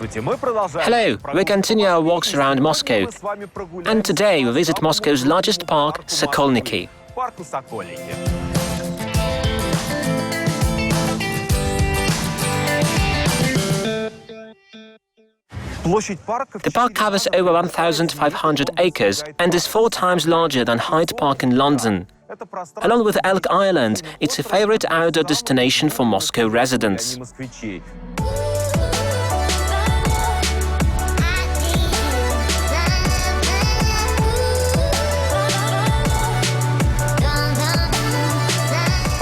Hello, we continue our walks around Moscow, and today we visit Moscow's largest park, Sokolniki. The park covers over 1,500 acres and is 4 times larger than Hyde Park in London. Along with Elk Island, it's a favorite outdoor destination for Moscow residents.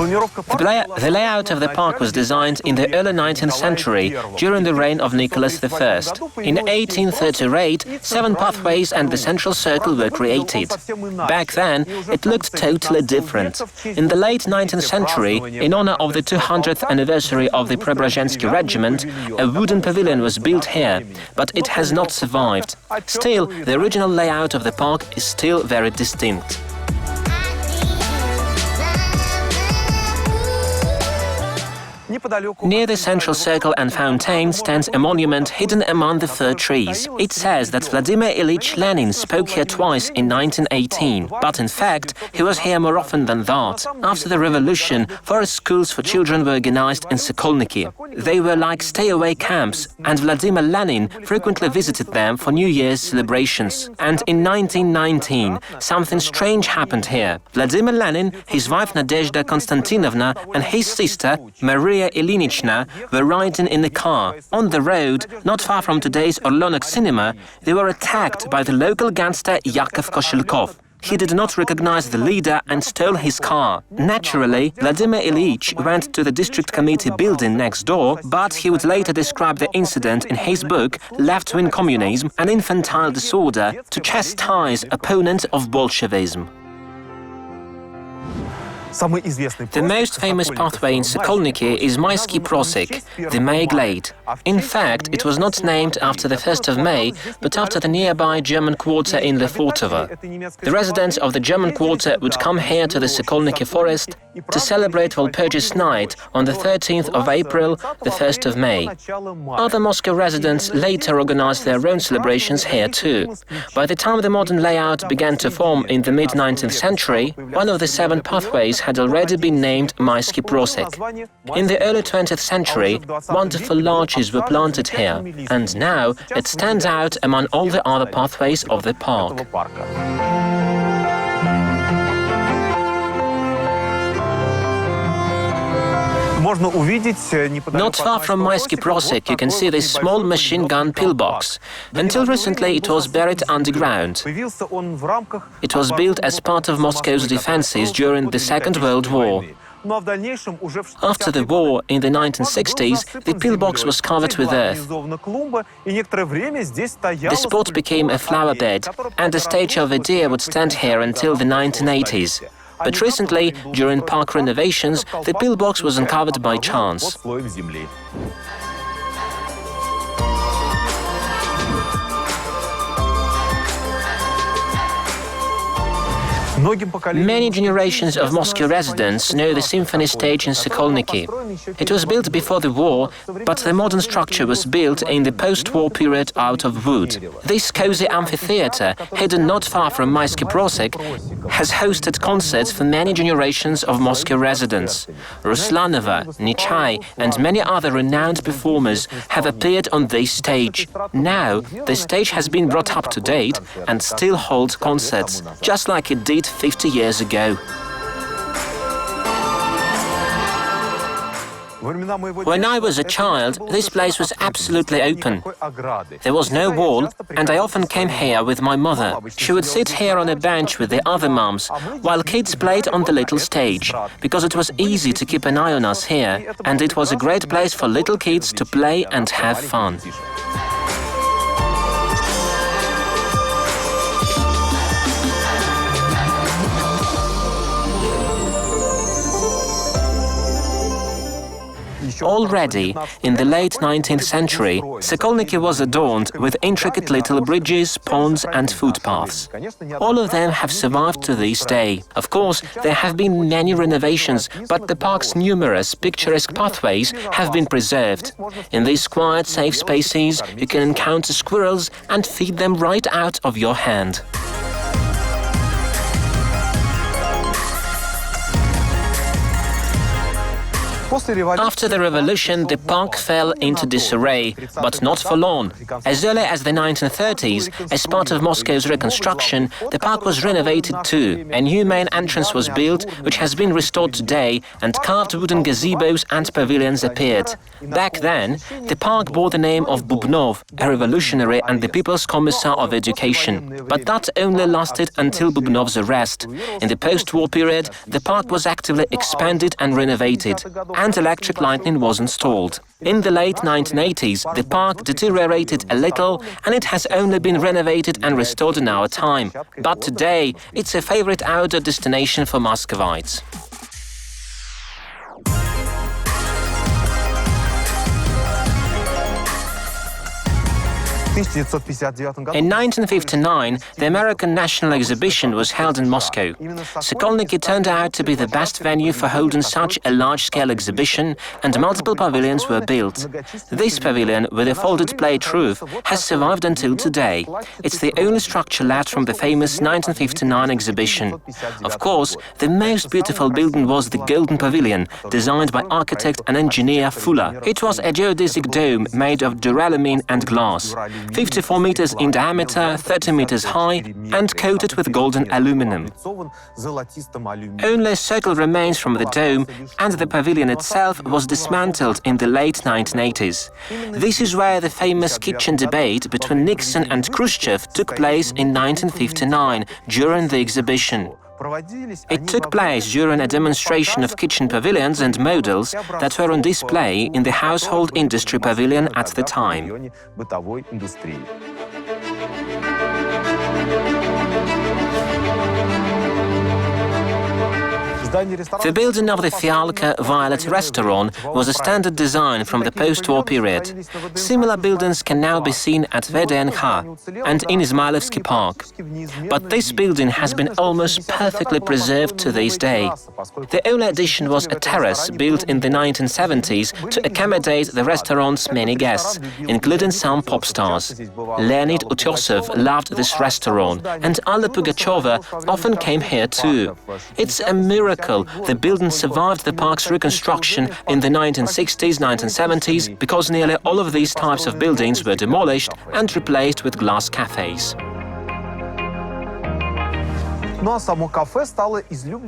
The layout of the park was designed in the early 19th century, during the reign of Nicholas I. In 1838, 7 pathways and the central circle were created. Back then, it looked totally different. In the late 19th century, in honor of the 200th anniversary of the Preobrazhensky Regiment, a wooden pavilion was built here, but it has not survived. Still, the original layout of the park is still very distinct. Near the central circle and fountain stands a monument hidden among the fir trees. It says that Vladimir Ilyich Lenin spoke here twice in 1918, but in fact, he was here more often than that. After the revolution, forest schools for children were organized in Sokolniki. They were like stay-away camps, and Vladimir Lenin frequently visited them for New Year's celebrations. And in 1919, something strange happened here. Vladimir Lenin, his wife Nadezhda Konstantinovna, and his sister Maria Ilinichna were riding in a car. On the road, not far from today's Orlonok cinema, they were attacked by the local gangster Yakov Koshelkov. He did not recognize the leader and stole his car. Naturally, Vladimir Ilyich went to the district committee building next door, but he would later describe the incident in his book Left-Wing Communism and Infantile Disorder to chastise opponents of Bolshevism. The most famous pathway in Sokolniki is Maysky Prosek, the May Glade. In fact, it was not named after the 1st of May, but after the nearby German quarter in Lefortovo. The residents of the German quarter would come here to the Sokolniki forest to celebrate Walpurgis Night on the 13th of April, the 1st of May. Other Moscow residents later organized their own celebrations here too. By the time the modern layout began to form in the mid-19th century, one of the 7 pathways had already been named Maysky Prosek. In the early 20th century, wonderful larches were planted here, and now it stands out among all the other pathways of the park. Not far from Maysky Prosek, you can see this small machine gun pillbox. Until recently, it was buried underground. It was built as part of Moscow's defenses during the Second World War. After the war, in the 1960s, the pillbox was covered with earth. The spot became a flower bed, and the statue of a deer would stand here until the 1980s. But recently, during park renovations, the pillbox was uncovered by chance. Many generations of Moscow residents know the symphony stage in Sokolniki. It was built before the war, but the modern structure was built in the post-war period out of wood. This cozy amphitheatre, hidden not far from Maysky Prosek, has hosted concerts for many generations of Moscow residents. Ruslanova, Nichai and many other renowned performers have appeared on this stage. Now, the stage has been brought up to date and still holds concerts, just like it did 50 years ago. When I was a child, this place was absolutely open. There was no wall, and I often came here with my mother. She would sit here on a bench with the other moms, while kids played on the little stage, because it was easy to keep an eye on us here, and it was a great place for little kids to play and have fun. Already in the late 19th century, Sokolniki was adorned with intricate little bridges, ponds and footpaths. All of them have survived to this day. Of course, there have been many renovations, but the park's numerous picturesque pathways have been preserved. In these quiet, safe spaces, you can encounter squirrels and feed them right out of your hand. After the revolution, the park fell into disarray, but not for long. As early as the 1930s, as part of Moscow's reconstruction, the park was renovated too. A new main entrance was built, which has been restored today, and carved wooden gazebos and pavilions appeared. Back then, the park bore the name of Bubnov, a revolutionary and the People's Commissar of Education. But that only lasted until Bubnov's arrest. In the post-war period, the park was actively expanded and renovated, and electric lighting was installed. In the late 1980s, the park deteriorated a little, and it has only been renovated and restored in our time. But today, it's a favorite outdoor destination for Muscovites. In 1959, the American National Exhibition was held in Moscow. Sokolniki turned out to be the best venue for holding such a large-scale exhibition, and multiple pavilions were built. This pavilion, with a folded plate roof, has survived until today. It's the only structure left from the famous 1959 exhibition. Of course, the most beautiful building was the Golden Pavilion, designed by architect and engineer Fuller. It was a geodesic dome made of duralumin and glass. 54 meters in diameter, 30 meters high, and coated with golden aluminum. Only a circle remains from the dome, and the pavilion itself was dismantled in the late 1980s. This is where the famous kitchen debate between Nixon and Khrushchev took place in 1959 during the exhibition. It took place during a demonstration of kitchen pavilions and models that were on display in the household industry pavilion at the time. The building of the Fialka Violet restaurant was a standard design from the post-war period. Similar buildings can now be seen at VDNH and in Izmailevsky Park. But this building has been almost perfectly preserved to this day. The only addition was a terrace built in the 1970s to accommodate the restaurant's many guests, including some pop stars. Leonid Utyosov loved this restaurant, and Alla Pugacheva often came here too. It's a miracle the building survived the park's reconstruction in the 1960s, 1970s, because nearly all of these types of buildings were demolished and replaced with glass cafes.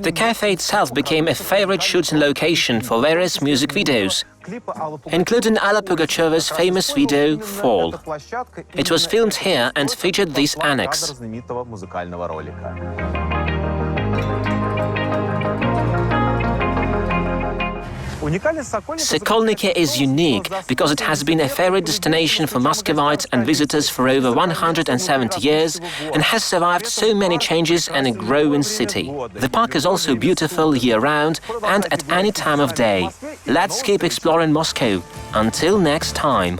The cafe itself became a favorite shooting location for various music videos, including Alla Pugacheva's famous video Fall. It was filmed here and featured this annex. Sokolniki is unique because it has been a favorite destination for Muscovites and visitors for over 170 years and has survived so many changes and a growing city. The park is also beautiful year-round and at any time of day. Let's keep exploring Moscow. Until next time.